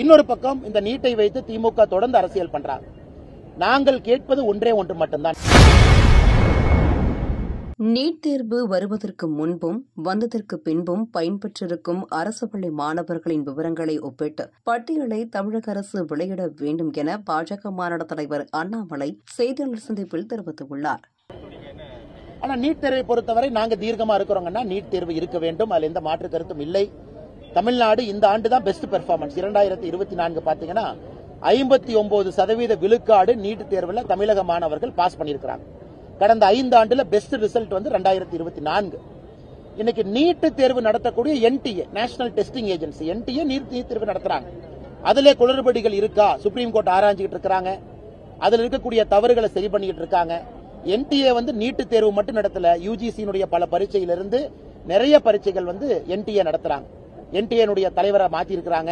இன்னொரு பக்கம் இந்த நீட்டை வைத்து திமுக தொடர்ந்து அரசியல் பண்றாங்க. நாங்கள் கேட்பது ஒன்றே ஒன்று மட்டும்தான். நீட் தேர்வு வருவதற்கு முன்பும் வந்ததற்கு பின்பும் பயன்பெற்றிருக்கும் அரசு பள்ளி மாணவர்களின் விவரங்களை ஒப்பிட்டு பட்டியலை தமிழக அரசு வெளியிட வேண்டும் என பாஜக மாநில தலைவர் அண்ணாமலை செய்தியாளர் சந்திப்பில் தெரிவித்துள்ளார். ஆனா நீட் தேர்வை பொறுத்தவரை நாங்க தீர்க்கமா இருக்கிறோங்கன்னா நீட் தேர்வு இருக்க வேண்டும், அதில் எந்த மாற்று கருத்தும் இல்லை. தமிழ்நாடு இந்த ஆண்டு தான் பெஸ்ட் பெர்ஃபார்மன்ஸ். 2024 பாத்தீங்கன்னா 59% விழுக்காடு நீட் தேர்வில் தமிழக மாணவர்கள் பாஸ் பண்ணியிருக்கிறாங்க. கடந்த 5 ஆண்டுல பெஸ்ட் ரிசல்ட் வந்து 2024. இன்னைக்கு நீட் தேர்வு நடத்தக்கூடிய NTA, national testing agency, NTA NEET தேர்வு நடத்துறாங்க. அதிலே குளறுபடிகள் இருக்கா சுப்ரீம் கோர்ட் ஆராய்ஞ்சிட்டு இருக்காங்க. அதுல இருக்கக்கூடிய தவறுகளை சரி பண்ணிட்டு இருக்காங்க. என்டிஏ வந்து நீட் தேர்வு மட்டும் நடத்தல, யுஜிசியினுடைய பல பரீட்சையிலிருந்து நிறைய பரீட்சைகள் வந்து என்டிஏ நடத்துறாங்க. என்டிஏ தலைவரை மாத்தி இருக்கிறாங்க.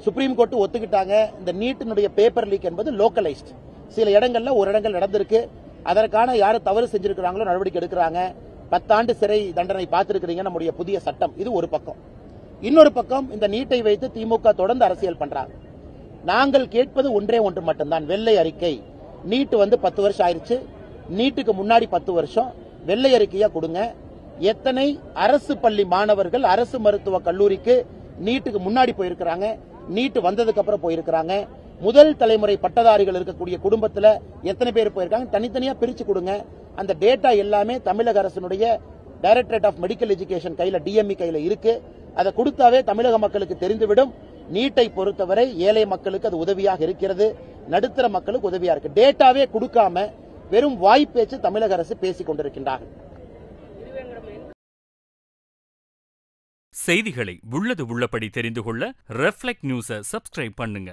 சுப்ரீம் கோர்ட் ஒத்துக்கிட்டாங்க. இந்த நீட்டினுடைய பேப்பர் லீக் என்பது லோக்கலைஸ்ட், சில இடங்கள்ல ஒரு இடங்கள் நடந்திருக்கு. அதற்கான யாரு தவறு செஞ்சிருக்கிறாங்களோ நடவடிக்கை எடுக்கிறாங்க. 10 ஆண்டு சிறை தண்டனை பார்த்திருக்கிறீங்க நம்முடைய புதிய சட்டம். இது ஒரு பக்கம். இன்னொரு பக்கம் இந்த நீட்டை வைத்து திமுக தொடர்ந்து அரசியல் பண்றாங்க. நாங்கள் கேட்பது ஒன்றே ஒன்று மட்டும்தான், வெள்ளை அறிக்கை. நீட் வந்து 10 வருஷம் ஆயிருச்சு, நீட்டுக்கு முன்னாடி 10 வருஷம் வெள்ளை அறிக்கையா கொடுங்க. எத்தனை அரசு பள்ளி மாணவர்கள் அரசு மருத்துவ கல்லூரிக்கு நீட்டுக்கு முன்னாடி போயிருக்கிறாங்க, நீட் வந்ததுக்கு அப்புறம் போயிருக்கிறாங்க, முதல் தலைமுறை பட்டதாரிகள் இருக்கக்கூடிய குடும்பத்தில் எத்தனை பேர் போயிருக்காங்க, தனித்தனியா பிரிச்சு கொடுங்க. அந்த டேட்டா எல்லாமே தமிழக அரசினுடைய டைரக்டரேட் ஆஃப் மெடிக்கல் எஜுகேஷன் கையில, டிஎம்இ கையில இருக்கு. அதை கொடுத்தாவே தமிழக மக்களுக்கு தெரிந்துவிடும். நீட்டை பொறுத்தவரை ஏழை மக்களுக்கு அது உதவியாக இருக்கிறது, நடுத்தர மக்களுக்கு உதவியா இருக்கு. டேட்டாவே கொடுக்காம வெறும் வாய்ப்பேச்சு தமிழக அரசு பேசிக் கொண்டிருக்கின்றார்கள். செய்திகளை உள்ளது உள்ளபடி தெரிந்து கொள்ள ரெஃப்ளெக்ட் நியூஸை சப்ஸ்கிரைப் பண்ணுங்க.